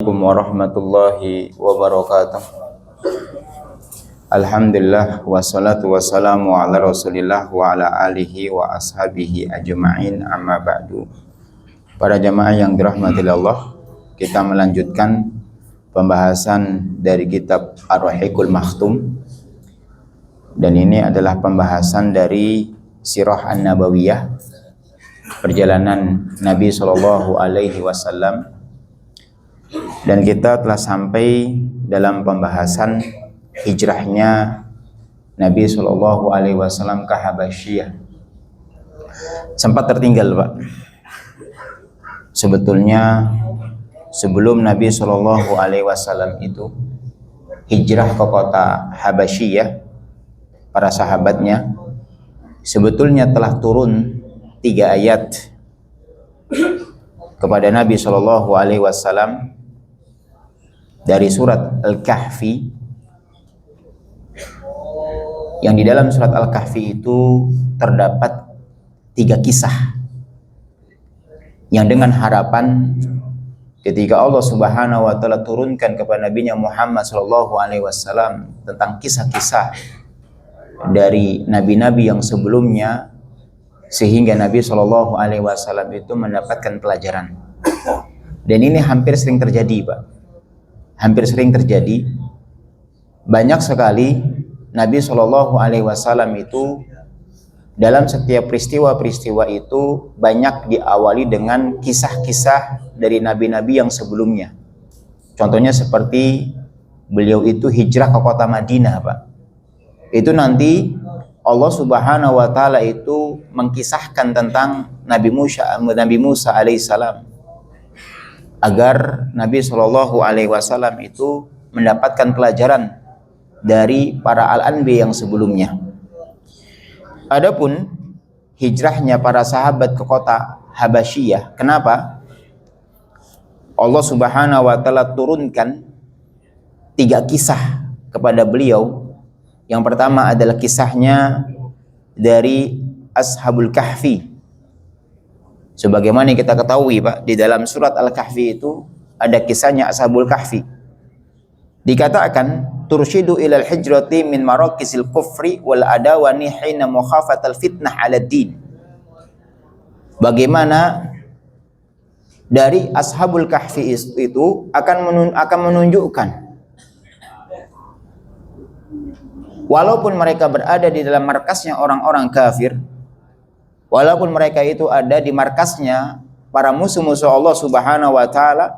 Assalamualaikum warahmatullahi wabarakatuh. Alhamdulillah wassalatu wassalamu ala Rasulillah wa ala alihi wa ashabihi ajma'in, amma ba'du. Para jamaah yang dirahmati Allah, kita melanjutkan pembahasan dari kitab Ar-Rahiqul Makhtum. Dan ini adalah pembahasan dari Sirah An-Nabawiyah, perjalanan Nabi Shallallahu Alaihi Wasallam. Dan kita telah sampai dalam pembahasan hijrahnya Nabi Shallallahu Alaihi Wasallam ke Habasyiyah. Sempat tertinggal, Pak. Sebetulnya sebelum Nabi Shallallahu Alaihi Wasallam itu hijrah ke kota Habasyiyah, para sahabatnya sebetulnya telah turun 3 ayat kepada Nabi Shallallahu Alaihi Wasallam dari surat Al-Kahfi, yang di dalam surat Al-Kahfi itu terdapat 3 kisah yang dengan harapan ketika Allah Subhanahu wa taala turunkan kepada Nabi Muhammad Shallallahu Alaihi Wasallam tentang kisah-kisah dari nabi-nabi yang sebelumnya, sehingga Nabi Shallallahu Alaihi Wasallam itu mendapatkan pelajaran. Dan ini hampir sering terjadi, Pak. Hampir sering terjadi. Banyak sekali Nabi Shallallahu Alaihi Wasallam itu dalam setiap peristiwa-peristiwa itu banyak diawali dengan kisah-kisah dari nabi-nabi yang sebelumnya. Contohnya seperti beliau itu hijrah ke kota Madinah, Pak. Itu nanti Allah Subhanahu wa taala itu mengkisahkan tentang Nabi Musa alaihissalam, agar Nabi Shallallahu Alaihi Wasallam itu mendapatkan pelajaran dari para al-anbiya yang sebelumnya. Adapun hijrahnya para sahabat ke kota Habasyiyah, kenapa? Allah Subhanahu wa taala turunkan 3 kisah kepada beliau. Yang pertama adalah kisahnya dari Ashabul Kahfi. Sebagaimana kita ketahui, Pak, di dalam surat Al-Kahfi itu ada kisahnya Ashabul Kahfi. Dikatakan tursyidu ilal hijrati min marakisil kufri wal adawani hina mukhafatal fitnah ala din. Bagaimana dari Ashabul Kahfi itu akan menunjukkan, walaupun mereka berada di dalam markasnya orang-orang kafir, walaupun mereka itu ada di markasnya para musuh-musuh Allah Subhanahu wa taala,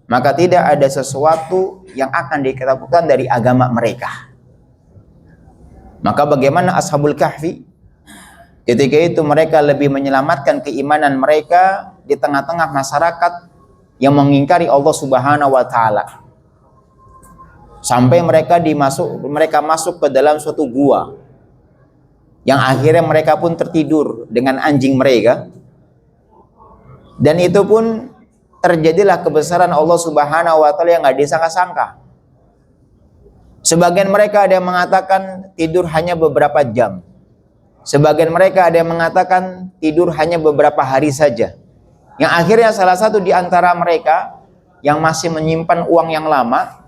maka tidak ada sesuatu yang akan diketahui dari agama mereka. Maka bagaimana Ashabul Kahfi? Ketika itu mereka lebih menyelamatkan keimanan mereka di tengah-tengah masyarakat yang mengingkari Allah Subhanahu wa taala. Sampai mereka masuk ke dalam suatu gua, yang akhirnya mereka pun tertidur dengan anjing mereka. Dan itu pun terjadilah kebesaran Allah Subhanahu wa taala yang enggak disangka-sangka. Sebagian mereka ada yang mengatakan tidur hanya beberapa jam. Sebagian mereka ada yang mengatakan tidur hanya beberapa hari saja. Yang akhirnya salah satu di antara mereka yang masih menyimpan uang yang lama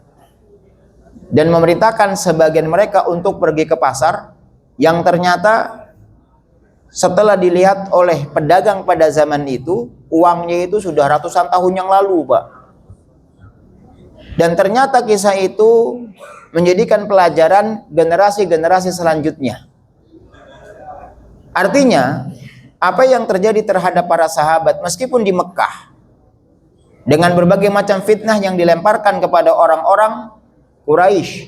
dan memerintahkan sebagian mereka untuk pergi ke pasar, yang ternyata setelah dilihat oleh pedagang pada zaman itu, uangnya itu sudah ratusan tahun yang lalu, Pak. Dan ternyata kisah itu menjadikan pelajaran generasi-generasi selanjutnya. Artinya, apa yang terjadi terhadap para sahabat meskipun di Mekah, dengan berbagai macam fitnah yang dilemparkan kepada orang-orang Quraisy,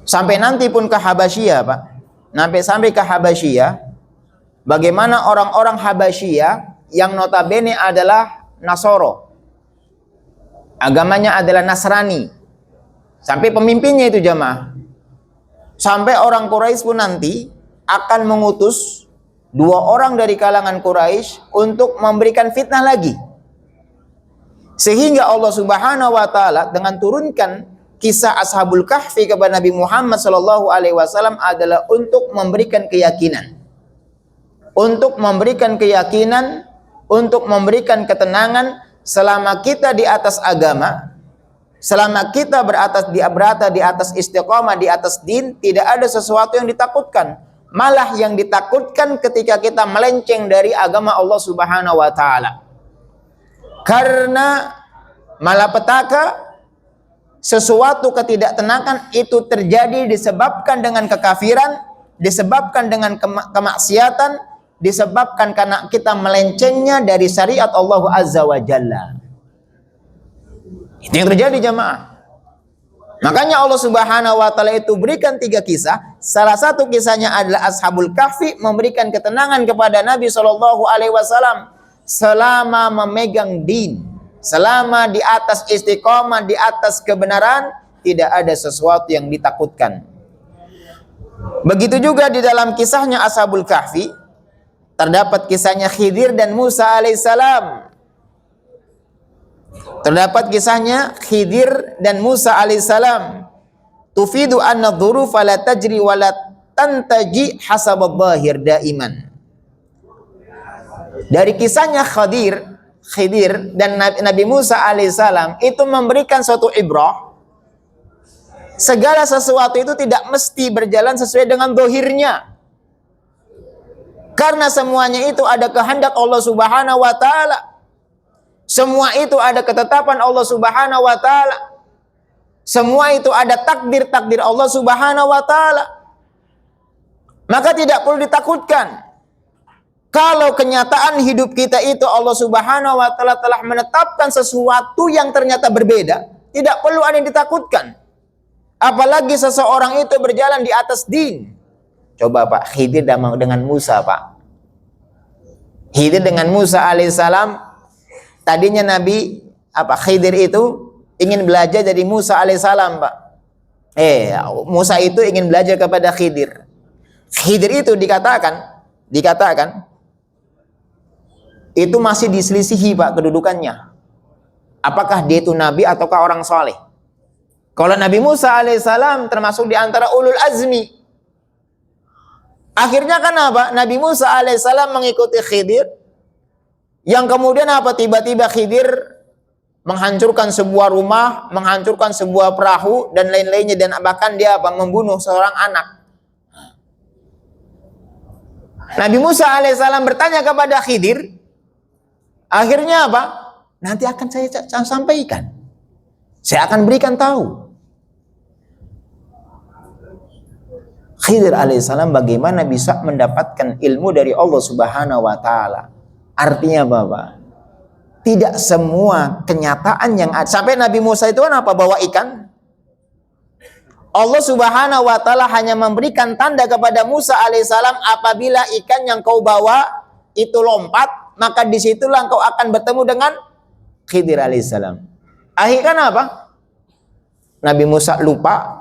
sampai nanti pun ke Habasyiyah, Pak. Sampai ke Habasyiyah, bagaimana orang-orang Habasyiyah yang notabene adalah Nasoro, agamanya adalah Nasrani, sampai pemimpinnya itu jamaah, sampai orang Quraisy pun nanti akan mengutus 2 orang dari kalangan Quraisy untuk memberikan fitnah lagi. Sehingga Allah Subhanahu wa taala dengan turunkan kisah Ashabul Kahfi kepada Nabi Muhammad sallallahu alaihi wasallam adalah untuk memberikan keyakinan. Untuk memberikan keyakinan, untuk memberikan ketenangan selama kita di atas agama, selama kita berada di atas istiqomah, di atas din, tidak ada sesuatu yang ditakutkan. Malah yang ditakutkan ketika kita melenceng dari agama Allah Subhanahu wa taala. Karena malapetaka, sesuatu ketidaktenangan itu terjadi disebabkan dengan kekafiran, disebabkan dengan kemaksiatan, disebabkan karena kita melencengnya dari syariat Allah Azza wa Jalla. Itu yang terjadi jamaah. Makanya Allah Subhanahu wa taala itu berikan 3 kisah. Salah satu kisahnya adalah Ashabul Kahfi memberikan ketenangan kepada Nabi Shallallahu alaihi wasallam selama memegang din, selama di atas istiqomah, di atas kebenaran, tidak ada sesuatu yang ditakutkan. Begitu juga di dalam kisahnya Ashabul Kahfi terdapat kisahnya Khidir dan Musa alaihissalam. Terdapat kisahnya Khidir dan Musa alaihissalam. Tufidu anna dhurufa la tajri wa la tantaji hasab adh-dhahir daiman. Dari kisahnya Khidir dan Nabi Musa alaihissalam itu memberikan suatu ibrah. Segala sesuatu itu tidak mesti berjalan sesuai dengan zahirnya. Karena semuanya itu ada kehendak Allah Subhanahu wa taala. Semua itu ada ketetapan Allah Subhanahu wa taala. Semua itu ada takdir-takdir Allah Subhanahu wa taala. Maka tidak perlu ditakutkan. Kalau kenyataan hidup kita itu Allah Subhanahu wa taala telah menetapkan sesuatu yang ternyata berbeda, tidak perlu ada yang ditakutkan. Apalagi seseorang itu berjalan di atas din. Coba Pak, Khidir dengan Musa Pak. Khidir dengan Musa alaihissalam. Tadinya Nabi Khidir itu ingin belajar dari Musa alaihissalam Pak. Musa itu ingin belajar kepada Khidir. Khidir itu dikatakan itu masih diselisihi Pak kedudukannya. Apakah dia itu nabi ataukah orang soleh? Kalau Nabi Musa alaihissalam termasuk di antara ulul azmi. Akhirnya kan apa? Nabi Musa alaihissalam mengikuti Khidir. Yang kemudian apa? Tiba-tiba Khidir menghancurkan sebuah rumah, menghancurkan sebuah perahu dan lain-lainnya, dan bahkan dia membunuh seorang anak. Nabi Musa alaihissalam bertanya kepada Khidir. Akhirnya apa? Nanti akan saya sampaikan. Saya akan berikan tahu. Khidir alaihissalam bagaimana bisa mendapatkan ilmu dari Allah Subhanahu wa taala. Artinya Bapak, tidak semua kenyataan yang ada. Sampai Nabi Musa itu kan apa? Bawa ikan. Allah Subhanahu wa taala hanya memberikan tanda kepada Musa alaihissalam, apabila ikan yang kau bawa itu lompat, maka disitulah kau akan bertemu dengan Khidir alaihissalam. Akhirnya apa? Nabi Musa lupa.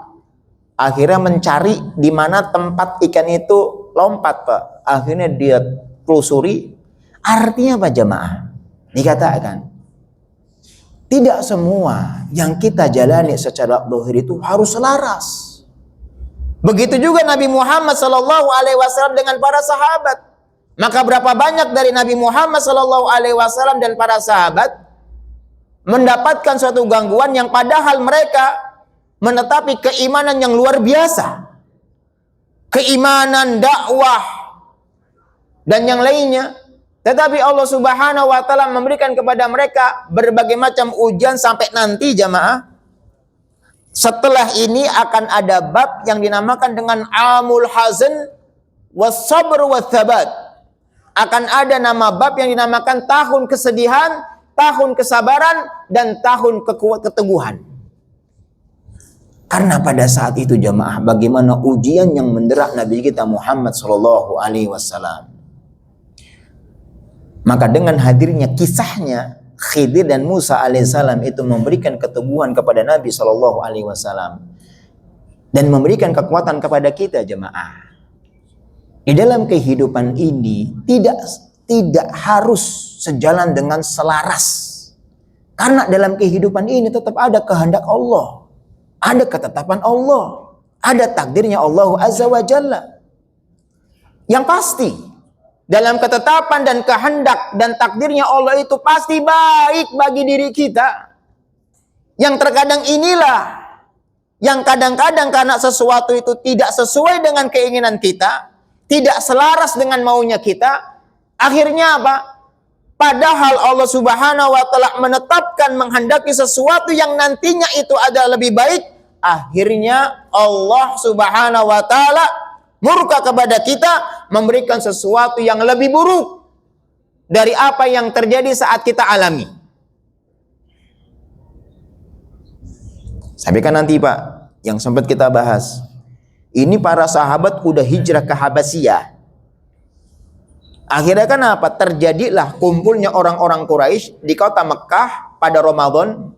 Akhirnya mencari di mana tempat ikan itu lompat Pak. Akhirnya dia telusuri. Artinya apa jemaah? Dikatakan tidak semua yang kita jalani secara zahir itu harus selaras. Begitu juga Nabi Muhammad SAW dengan para sahabat. Maka berapa banyak dari Nabi Muhammad SAW dan para sahabat mendapatkan suatu gangguan yang padahal mereka menetapi keimanan yang luar biasa, keimanan, dakwah dan yang lainnya. Tetapi Allah Subhanahu wa taala memberikan kepada mereka berbagai macam ujian sampai nanti jamaah. Setelah ini akan ada bab yang dinamakan dengan amul hazan was sabr was thabat. Akan ada nama bab yang dinamakan tahun kesedihan, tahun kesabaran, dan tahun keteguhan. Karena pada saat itu jamaah, bagaimana ujian yang mendera Nabi kita Muhammad sallallahu alaihi wasallam. Maka dengan hadirnya kisahnya Khidir dan Musa alaihissalam itu memberikan keteguhan kepada Nabi sallallahu alaihi wasallam dan memberikan kekuatan kepada kita jemaah. Di dalam kehidupan ini tidak harus sejalan dengan selaras. Karena dalam kehidupan ini tetap ada kehendak Allah, ada ketetapan Allah, ada takdirnya Allah Azza wa Jalla. Yang pasti dalam ketetapan dan kehendak dan takdirnya Allah itu pasti baik bagi diri kita. Yang terkadang inilah yang kadang-kadang karena sesuatu itu tidak sesuai dengan keinginan kita, tidak selaras dengan maunya kita, akhirnya apa? Padahal Allah Subhanahu wa taala menetapkan menghendaki sesuatu yang nantinya itu adalah lebih baik, akhirnya Allah Subhanahu wa taala murka kepada kita, memberikan sesuatu yang lebih buruk dari apa yang terjadi saat kita alami. Sampai kan nanti Pak, yang sempat kita bahas, ini para sahabat udah hijrah ke Habasyah. Akhirnya kan apa? Terjadilah kumpulnya orang-orang Quraisy di kota Mekah pada Ramadan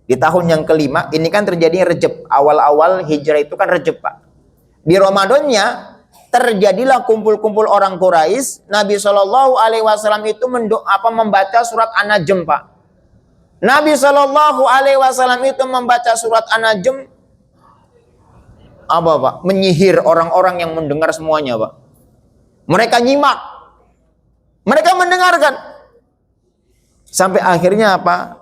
di tahun yang kelima. Ini kan terjadinya Rejab, awal-awal hijrah itu kan Rejab Pak. Di Ramadannya terjadilah kumpul-kumpul orang Quraisy. Nabi Shallallahu Alaihi Wasallam itu membaca surat An-Najm Pak. Nabi Shallallahu Alaihi Wasallam itu membaca surat An-Najm apa Pak? Menyihir orang-orang yang mendengar semuanya Pak. Mereka nyimak, mereka mendengarkan. Sampai akhirnya apa?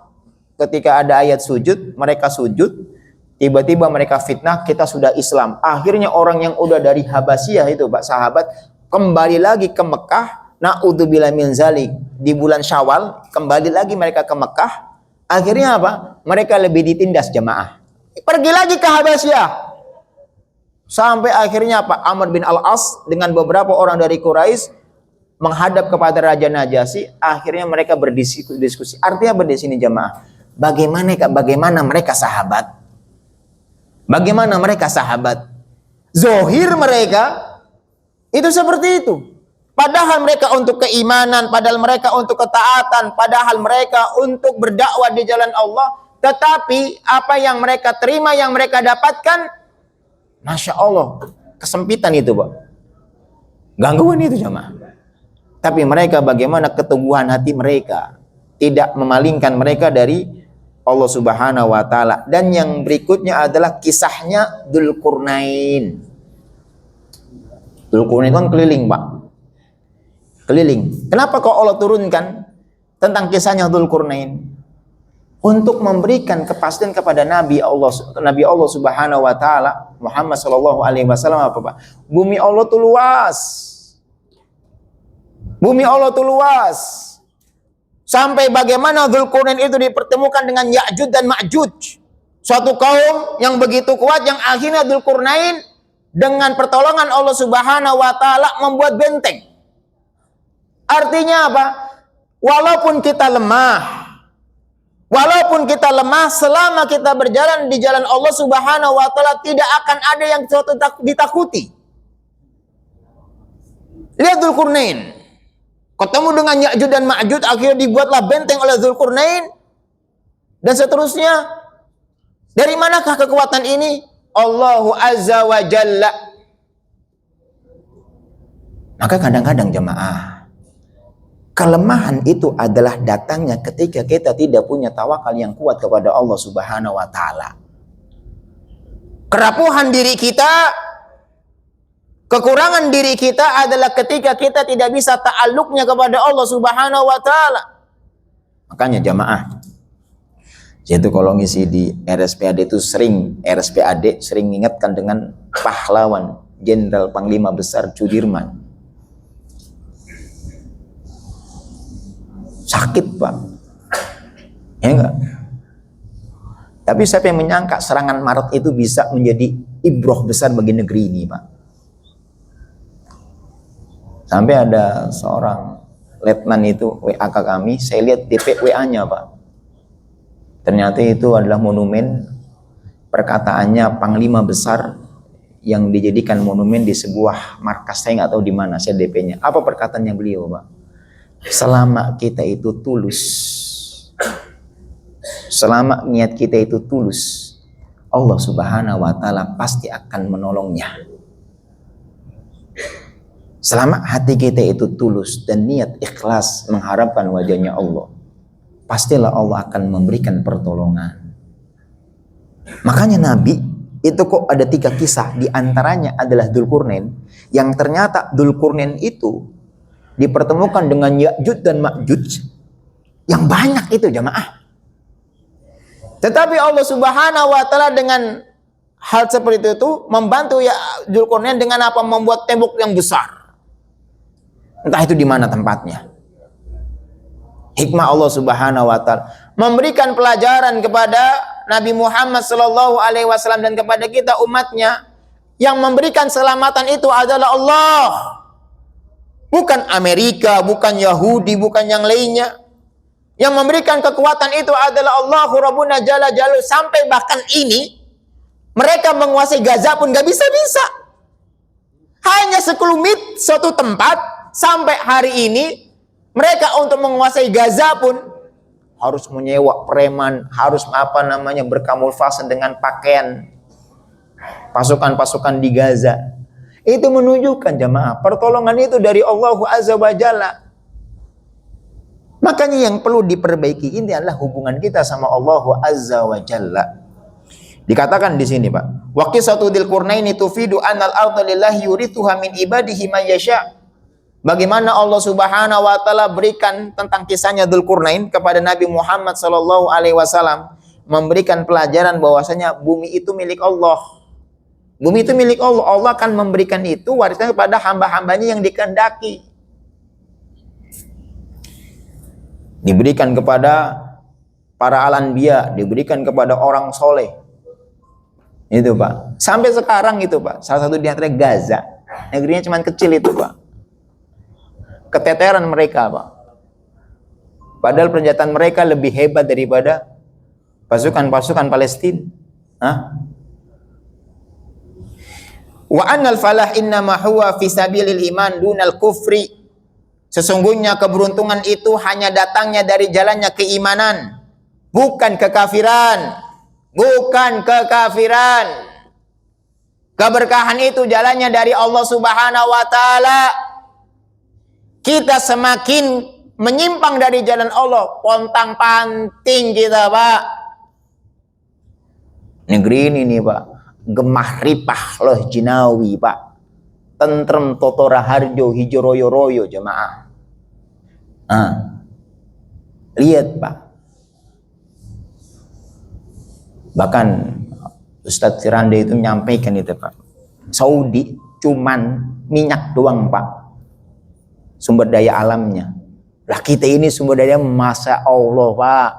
Ketika ada ayat sujud, mereka sujud. Tiba-tiba mereka fitnah, kita sudah Islam. Akhirnya orang yang udah dari Habasyah itu Pak, sahabat, kembali lagi ke Mekah. Na'udzubillah min zalik. Di bulan Syawal, kembali lagi mereka ke Mekah. Akhirnya apa? Mereka lebih ditindas jamaah. Pergi lagi ke Habasyah. Sampai akhirnya apa? Amr bin Al-As dengan beberapa orang dari Quraisy menghadap kepada Raja Najasyi. Akhirnya mereka berdiskusi. Artinya apa di sini jamaah? Bagaimana mereka sahabat? Bagaimana mereka sahabat? Zohir mereka itu seperti itu. Padahal mereka untuk keimanan, padahal mereka untuk ketaatan, padahal mereka untuk berdakwah di jalan Allah. Tetapi apa yang mereka terima, yang mereka dapatkan, Masya Allah, kesempitan itu Pak. Gangguan itu jamaah. Tapi mereka bagaimana keteguhan hati mereka, tidak memalingkan mereka dari Allah Subhanahu wa taala. Dan yang berikutnya adalah kisahnya Dzulqarnain. Dzulqarnain kan keliling Pak. Keliling. Kenapa kok Allah turunkan tentang kisahnya Dzulqarnain? Untuk memberikan kepastian kepada Nabi Allah Subhanahu wa taala Muhammad sallallahu alaihi wasallam apa Pak? Bumi Allah itu luas. Bumi Allah itu luas. Sampai bagaimana Dzulqarnain itu dipertemukan dengan Ya'juj dan Ma'juj. Suatu kaum yang begitu kuat yang akhirnya Dzulqarnain dengan pertolongan Allah Subhanahu wa taala membuat benteng. Artinya apa? Walaupun kita lemah, selama kita berjalan di jalan Allah Subhanahu wa taala tidak akan ada yang ditakuti. Lihat Dzulqarnain. Ketemu dengan Ya'juj dan Ma'juj, akhirnya dibuatlah benteng oleh Dzulqarnain. Dan seterusnya. Dari manakah kekuatan ini? Allahu Azza wa Jalla. Maka kadang-kadang jemaah, kelemahan itu adalah datangnya ketika kita tidak punya tawakal yang kuat kepada Allah Subhanahu wa taala. Kerapuhan diri kita, kekurangan diri kita adalah ketika kita tidak bisa ta'alluqnya kepada Allah Subhanahu wa taala. Makanya jamaah, yaitu kalau ngisi di RSPAD itu RSPAD sering mengingatkan dengan pahlawan Jenderal Panglima Besar Sudirman. Sakit Pak, ya enggak? Tapi siapa yang menyangka serangan Maret itu bisa menjadi ibroh besar bagi negeri ini Pak? Sampai ada seorang letnan itu WA ke kami, saya lihat DP WA-nya Pak. Ternyata itu adalah monumen perkataannya Panglima Besar yang dijadikan monumen di sebuah markas, saya nggak tahu di mana, saya DP-nya. Apa perkataannya beliau Pak? Selama kita itu tulus, selama niat kita itu tulus, Allah Subhanahu wa taala pasti akan menolongnya. Selama hati kita itu tulus dan niat ikhlas mengharapkan wajahnya Allah, pastilah Allah akan memberikan pertolongan. Makanya Nabi itu kok ada 3 kisah, di antaranya adalah Dzulqarnain, yang ternyata Dzulqarnain itu dipertemukan dengan Ya'juj dan Ma'juj yang banyak itu jamaah. Tetapi Allah Subhanahu wa taala dengan hal seperti itu membantu ya Dzulqarnain dengan apa? Membuat tembok yang besar. Entah itu di mana tempatnya. Hikmah Allah Subhanahu wa taala memberikan pelajaran kepada Nabi Muhammad sallallahu alaihi wasallam dan kepada kita umatnya, yang memberikan keselamatan itu adalah Allah. Bukan Amerika, bukan Yahudi, bukan yang lainnya. Yang memberikan kekuatan itu adalah Allahu Rabbuna Jalla Jalaluhu. Sampai bahkan ini mereka menguasai Gaza pun gak bisa-bisa. Hanya sekelumit suatu tempat. Sampai hari ini mereka untuk menguasai Gaza pun harus menyewa preman, harus berkamuflase dengan pakaian pasukan-pasukan di Gaza. Itu menunjukkan jamaah, pertolongan itu dari Allah Azza wa Jalla. Makanya yang perlu diperbaiki ini adalah hubungan kita sama Allah Azza wa Jalla. Dikatakan di sini, Pak, wa qissatu Dzulqarnaini tufidu annal arda lillahi yurithuha min ibadihi man yasha. Bagaimana Allah Subhanahu wa taala berikan tentang kisahnya Dzulqarnain kepada Nabi Muhammad sallallahu alaihi wasallam, memberikan pelajaran bahwasanya bumi itu milik Allah. Bumi itu milik Allah. Allah akan memberikan itu warisan kepada hamba-hambanya yang dikehendaki. Diberikan kepada para al-anbiya, diberikan kepada orang soleh. Itu Pak. Sampai sekarang itu Pak. Salah satu di antara Gaza. Negerinya cuma kecil itu Pak. Keteteran mereka Pak. Padahal persenjataan mereka lebih hebat daripada pasukan-pasukan Palestina. Wa annal falah innama huwa fi sabilil iman dunal kufri. Sesungguhnya keberuntungan itu hanya datangnya dari jalannya keimanan, bukan kekafiran. Bukan kekafiran. Keberkahan itu jalannya dari Allah Subhanahu wa taala. Kita semakin menyimpang dari jalan Allah, pontang-panting kita, Pak. Negeri ini nih, Pak, gemah ripah loh jinawi, Pak. Tentrem totora harjo hijo royo royo jamaah. Lihat Pak. Bahkan Ustadz Firanda itu menyampaikan itu Pak. Saudi cuman minyak doang Pak. Sumber daya alamnya. Lah kita ini sumber daya Masya Allah Pak.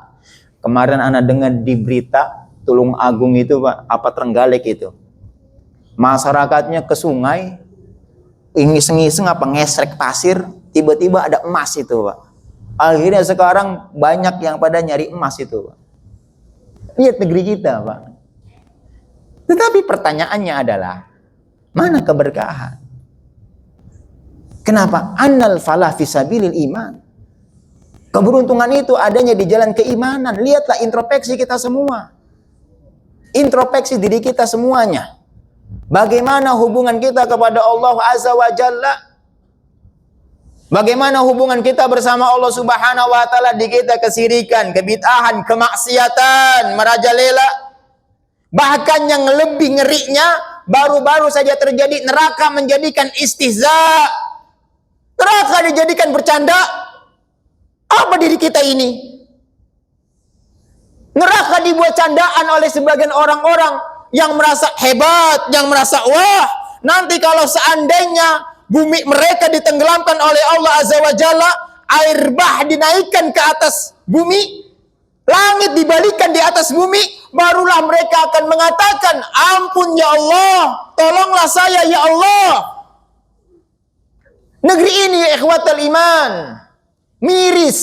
Kemarin anak dengar di berita Tulung Agung itu Pak. Apa Trenggalek itu. Masyarakatnya ke sungai. Ngiseng-ngiseng apa ngesrek pasir, tiba-tiba ada emas itu Pak. Akhirnya sekarang banyak yang pada nyari emas itu Pak. Lihat negeri kita Pak. Tetapi pertanyaannya adalah, mana keberkahan? Kenapa? Annal falah fisabilil iman. Keberuntungan itu adanya di jalan keimanan. Lihatlah introspeksi kita semua. Introspeksi diri kita semuanya. Bagaimana hubungan kita kepada Allah Azza wa Jalla? Bagaimana hubungan kita bersama Allah Subhanahu wa taala? Di kita kesirikan, kebid'ahan, kemaksiatan merajalela. Bahkan yang lebih ngerinya, baru-baru saja terjadi neraka menjadikan istihza. Neraka dijadikan bercanda. Apa diri kita ini? Neraka dibuat candaan oleh sebagian orang-orang yang merasa hebat, yang merasa wah, nanti kalau seandainya bumi mereka ditenggelamkan oleh Allah Azza wa Jalla, air bah dinaikkan ke atas bumi, langit dibalikan di atas bumi, barulah mereka akan mengatakan, ampun ya Allah, tolonglah saya ya Allah. Negeri ini ya ikhwatal iman, miris.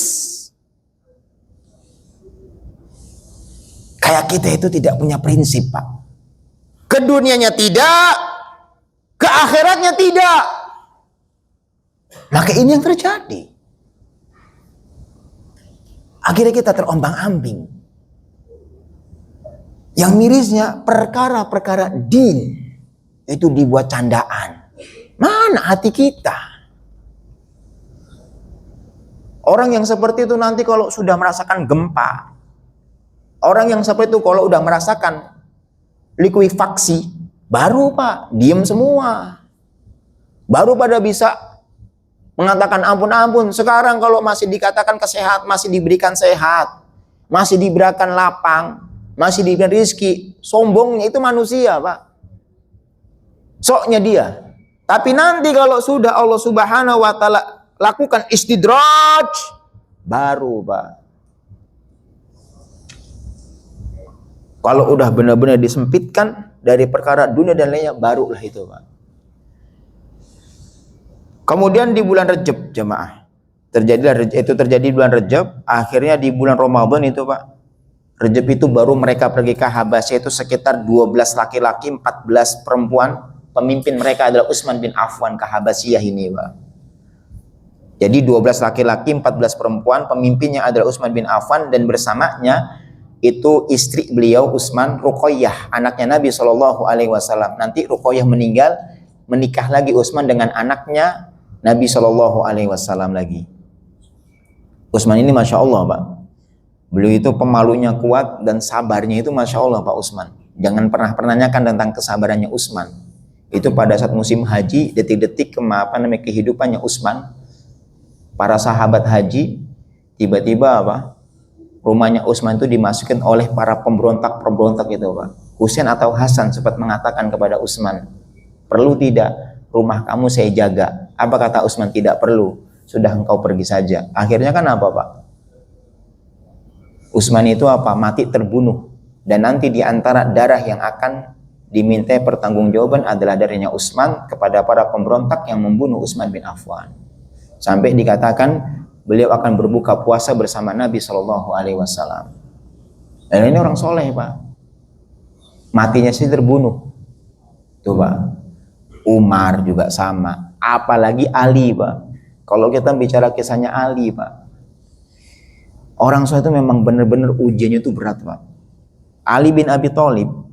Kayak kita itu tidak punya prinsip Pak. Ke dunianya tidak, ke akhiratnya tidak. Maka ini yang terjadi. Akhirnya kita terombang-ambing. Yang mirisnya perkara-perkara din itu dibuat candaan. Mana hati kita? Orang yang seperti itu nanti kalau sudah merasakan gempa, orang yang seperti itu kalau udah merasakan likuifaksi, baru Pak, diem semua. Baru pada bisa Mengatakan ampun-ampun. Sekarang kalau masih dikatakan kesehat, masih diberikan sehat, masih diberikan lapang, masih diberikan rizki, sombongnya itu manusia, Pak. Soknya dia. Tapi nanti kalau sudah Allah Subhanahu wa Ta'ala lakukan istidraj, baru, Pak. Kalau udah benar-benar disempitkan dari perkara dunia dan lainnya, barulah itu, Pak. Kemudian di bulan Rejab, jemaah, terjadi di bulan Rejab. Akhirnya di bulan Ramadan itu, Pak, Rejab itu baru mereka pergi ke Habasyah itu sekitar 12 laki-laki, 14 perempuan. Pemimpin mereka adalah Utsman bin Affan ke Habasyah ini, Pak. Jadi 12 laki-laki, 14 perempuan, pemimpinnya adalah Utsman bin Affan, dan bersamanya itu istri beliau Utsman, Ruqayyah, anaknya Nabi SAW. Nanti Ruqayyah meninggal, menikah lagi Utsman dengan anaknya Nabi SAW lagi. Utsman ini Masya Allah, Pak. Beliau itu pemalunya kuat dan sabarnya itu Masya Allah, Pak Utsman. Jangan pernah menanyakan tentang kesabarannya Utsman. Itu pada saat musim haji, detik-detik kehidupannya Utsman, para sahabat haji, tiba-tiba rumahnya Utsman itu dimasukin oleh para pemberontak itu, Pak. Husain atau Hasan sempat mengatakan kepada Utsman, perlu tidak rumah kamu saya jaga? Apa kata Utsman? Tidak perlu, sudah engkau pergi saja. Akhirnya kan apa, Pak? Utsman itu mati terbunuh, dan nanti di antara darah yang akan diminta pertanggungjawaban adalah darahnya Utsman kepada para pemberontak yang membunuh Utsman bin Affan. Sampai dikatakan beliau akan berbuka puasa bersama Nabi SAW. Dan ini orang soleh, Pak. Matinya sih terbunuh. Tuh, Pak. Umar juga sama. Apalagi Ali, Pak. Kalau kita bicara kisahnya Ali, Pak, orang soleh itu memang benar-benar ujiannya itu berat, Pak. Ali bin Abi Thalib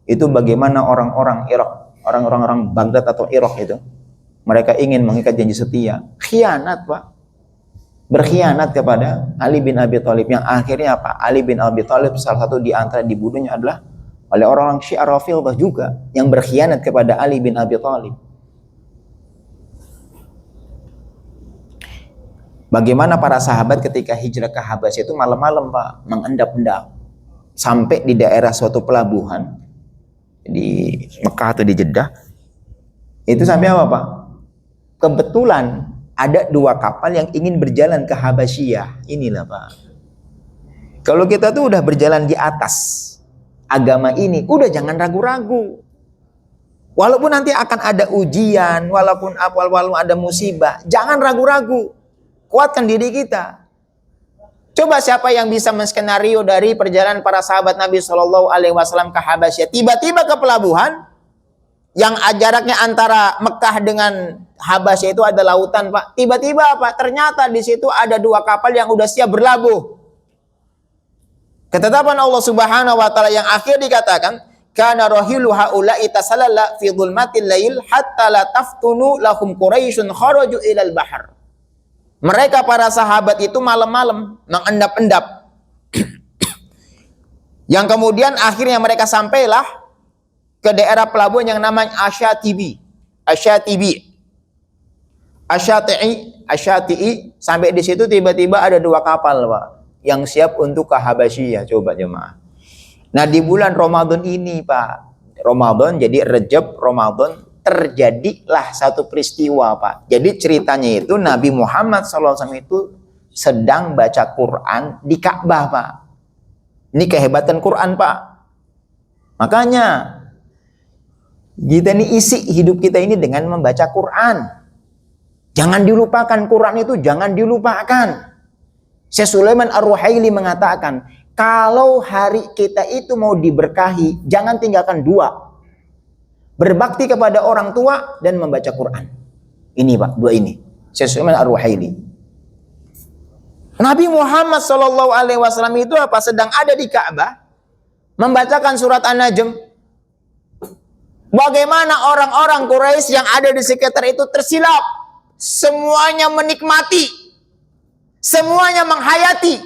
itu bagaimana orang-orang Irak, orang-orang Baghdad atau Irak itu, mereka ingin mengikat janji setia, khianat, Pak. Berkhianat kepada Ali bin Abi Thalib, yang akhirnya apa? Ali bin Abi Thalib salah satu di antara dibunuhnya adalah oleh orang-orang Syiah Rafidhah juga yang berkhianat kepada Ali bin Abi Thalib. Bagaimana para sahabat ketika hijrah ke Habasyah itu malam-malam, Pak, mengendap-endap sampai di daerah suatu pelabuhan di Mekah atau di Jeddah. Itu sampai apa, Pak? Kebetulan ada 2 kapal yang ingin berjalan ke Habasyah. Inilah, Pak. Kalau kita tuh udah berjalan di atas agama ini, udah jangan ragu-ragu. Walaupun nanti akan ada ujian, walaupun ada musibah, jangan ragu-ragu. Kuatkan diri kita. Coba siapa yang bisa menskenario dari perjalanan para sahabat Nabi SAW ke Habasyah, tiba-tiba ke pelabuhan yang jaraknya antara Mekah dengan Habasyah itu ada lautan, Pak. Tiba-tiba apa? Ternyata di situ ada 2 kapal yang udah siap berlabuh. Ketetapan Allah Subhanahu wa Ta'ala yang akhir dikatakan, kana rahilu haula'i tasallala fi dhulmatil lail hatta la taftunu lahum quraisyun kharaju ilal bahar. Mereka para sahabat itu malam-malam mengendap-endap. Yang kemudian akhirnya mereka sampailah ke daerah pelabuhan yang namanya Asyati'i. Sampai di situ tiba-tiba ada 2 kapal, Pak, yang siap untuk ke Habasyah. Coba jemaah. Nah, di bulan Ramadan ini, Pak, Ramadan jadi Rejab, Ramadan, terjadilah satu peristiwa, Pak. Jadi ceritanya itu Nabi Muhammad SAW itu sedang baca Quran di Ka'bah, Pak. Ini kehebatan Quran, Pak. Makanya kita ini isi hidup kita ini dengan membaca Quran. Jangan dilupakan, Quran itu jangan dilupakan. Syekh Sulaiman Ar-Ruhaili mengatakan, kalau hari kita itu mau diberkahi, jangan tinggalkan 2. Berbakti kepada orang tua dan membaca Quran. Ini, Pak, 2 ini. Syekh Sulaiman Ar-Ruhaili. Nabi Muhammad SAW itu apa? Sedang ada di Ka'bah membacakan surat An-Najm. Bagaimana orang-orang Quraisy yang ada di sekitar itu tersilap. Semuanya menikmati. Semuanya menghayati.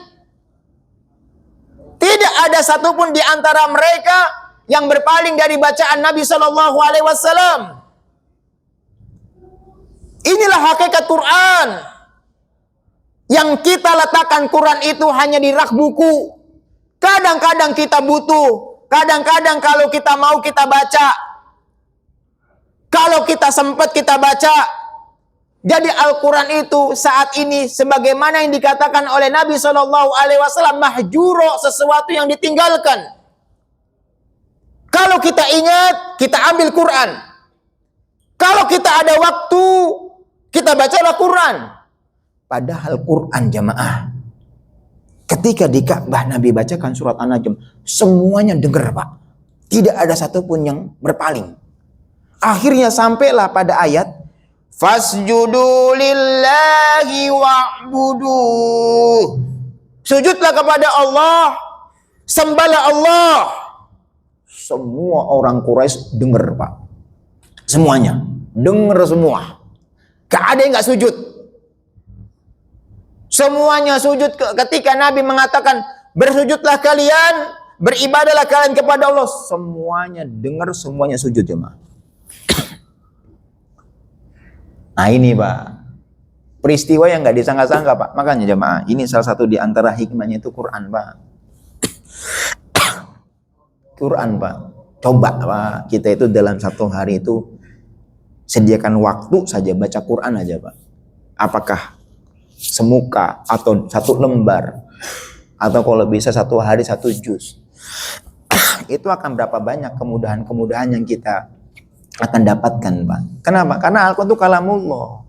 Tidak ada satupun di antara mereka yang berpaling dari bacaan Nabi SAW. Inilah hakikat Quran. Yang kita letakkan Quran itu hanya di rak buku. Kadang-kadang kita butuh. Kadang-kadang kalau kita mau kita baca. Kalau kita sempat kita baca. Jadi Al-Quran itu saat ini sebagaimana yang dikatakan oleh Nabi SAW, mahjuro, sesuatu yang ditinggalkan. Kalau kita ingat, kita ambil Quran. Kalau kita ada waktu, kita bacalah Quran. Padahal Quran jamaah, ketika di Ka'bah Nabi bacakan surat An-Najm, semuanya dengar Pak. Tidak ada satupun yang berpaling. Akhirnya sampailah pada ayat, fasjudu lillahi wa'budu. Sujudlah kepada Allah, sembahlah Allah. Semua orang Quraisy dengar Pak. Semuanya dengar semua. Gak ada yang gak sujud. Semuanya sujud ketika Nabi mengatakan bersujudlah kalian, beribadahlah kalian kepada Allah. Semuanya dengar, semuanya sujud jemaah. Nah ini Pak, peristiwa yang gak disangka-sangka Pak. Makanya jemaah, ini salah satu di antara hikmahnya itu Quran Pak. Quran Pak. Coba Pak, kita itu dalam satu hari itu sediakan waktu saja baca Quran aja Pak. Apakah semuka atau satu lembar, atau kalau bisa satu hari satu juz, itu akan berapa banyak kemudahan-kemudahan yang kita akan dapatkan Pak. Kenapa? Karena Al-Quran itu kalamullah.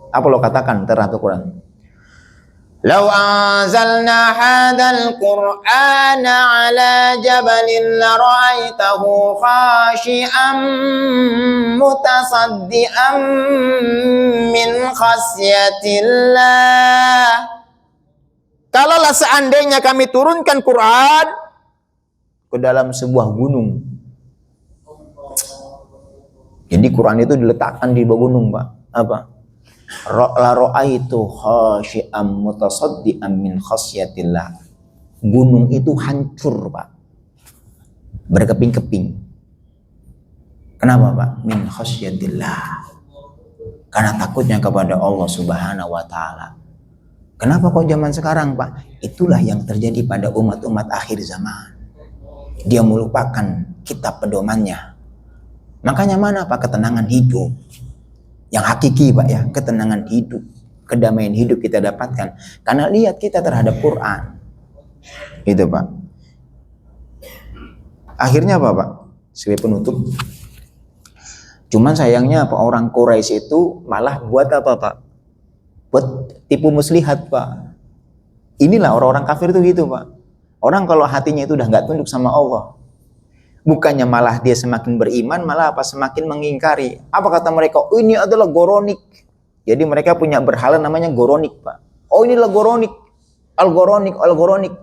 Apa lo katakan terhadap Quran? Lau anzalna hadzal Qur'ana ala jabalin la ra'aitahu khashi'an mutasaddian min khasyatillah. Kalaulah seandainya kami turunkan Quran ke dalam sebuah gunung. Jadi Quran itu diletakkan di bawah gunung Pak. Apa? La ra'aitu khashi'an mutasaddian min khasyatillah. Gunung itu hancur Pak, berkeping-keping. Kenapa Pak? Min khasyatillah, karena takutnya kepada Allah Subhanahu wa ta'ala. Kenapa kok zaman sekarang Pak? Itulah yang terjadi pada umat-umat akhir zaman. Dia melupakan kitab pedomannya. Makanya mana Pak ketenangan hidup yang hakiki Pak ya, ketenangan hidup, kedamaian hidup kita dapatkan karena lihat kita terhadap Quran. Itu Pak. Akhirnya apa Pak? Sebagai penutup, cuman sayangnya apa, orang Quraisy itu malah buat apa Pak? Buat tipu muslihat Pak. Inilah orang-orang kafir itu gitu Pak. Orang kalau hatinya itu udah nggak tunduk sama Allah, bukannya malah dia semakin beriman, malah apa? Semakin mengingkari. Apa kata mereka? Oh ini adalah goronik. Jadi mereka punya berhala namanya goronik Pak. Oh inilah goronik. Al-goronik.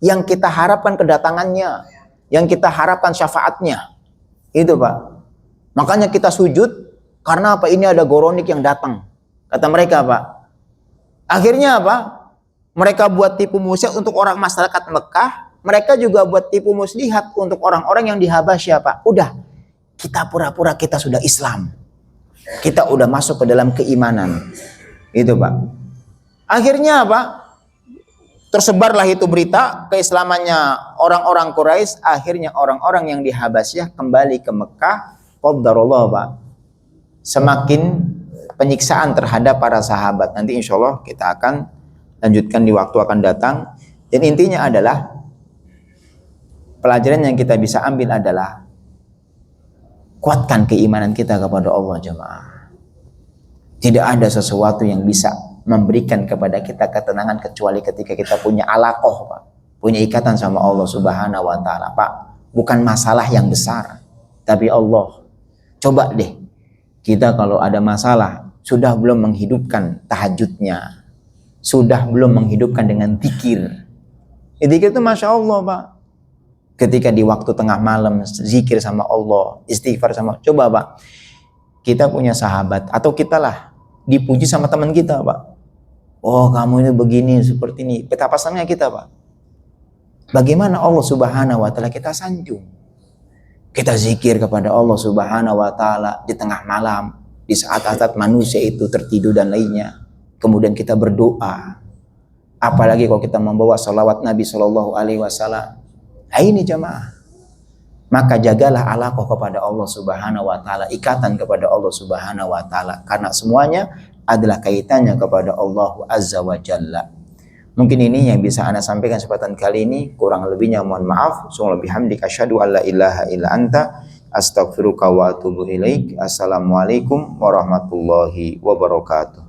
Yang kita harapkan kedatangannya. Yang kita harapkan syafaatnya. Itu Pak. Makanya kita sujud. Karena apa? Ini ada goronik yang datang. Kata mereka Pak. Akhirnya apa? Mereka buat tipu muslihat untuk orang masyarakat Mekah. Mereka juga buat tipu muslihat untuk orang-orang yang di Habasyah Pak. Udah, kita pura-pura kita sudah Islam. Kita udah masuk ke dalam keimanan. Itu Pak. Akhirnya apa? Tersebarlah itu berita keislamannya orang-orang Quraisy. Akhirnya orang-orang yang di Habasyah kembali ke Mekah. Qadarullah Pak. Semakin penyiksaan terhadap para sahabat. Nanti insya Allah kita akan lanjutkan di waktu akan datang. Dan intinya adalah pelajaran yang kita bisa ambil adalah kuatkan keimanan kita kepada Allah jemaah. Tidak ada sesuatu yang bisa memberikan kepada kita ketenangan kecuali ketika kita punya alaqah Pak. Punya ikatan sama Allah Subhanahu wa ta'ala Pak. Bukan masalah yang besar, tapi Allah. Coba deh, kita kalau ada masalah, sudah belum menghidupkan tahajudnya, sudah belum menghidupkan dengan zikir. Zikir itu Masya Allah Pak. Ketika di waktu tengah malam zikir sama Allah, istighfar sama, coba Pak, kita punya sahabat atau kita lah dipuji sama teman kita Pak. Oh kamu ini begini seperti ini, betapa senangnya kita Pak. Bagaimana Allah Subhanahu wa ta'ala kita sanjung. Kita zikir kepada Allah Subhanahu wa ta'ala di tengah malam. di saat manusia itu tertidur dan lainnya, kemudian kita berdoa, apalagi kalau kita membawa salawat Nabi Shallallahu Alaihi Wasallam. Nah, ini jamaah, maka jagalah alaqah kepada Allah Subhanahu Wa Taala, ikatan kepada Allah Subhanahu Wa Taala, karena semuanya adalah kaitannya kepada Allah Azza wa Jalla. Mungkin ini yang bisa Anda sampaikan kesempatan kali ini, kurang lebihnya mohon maaf. Subhanallah bihamdika asyhadu an la ilaha illa anta astaghfiruka wa atubu ilaik. Assalamualaikum warahmatullahi wabarakatuh.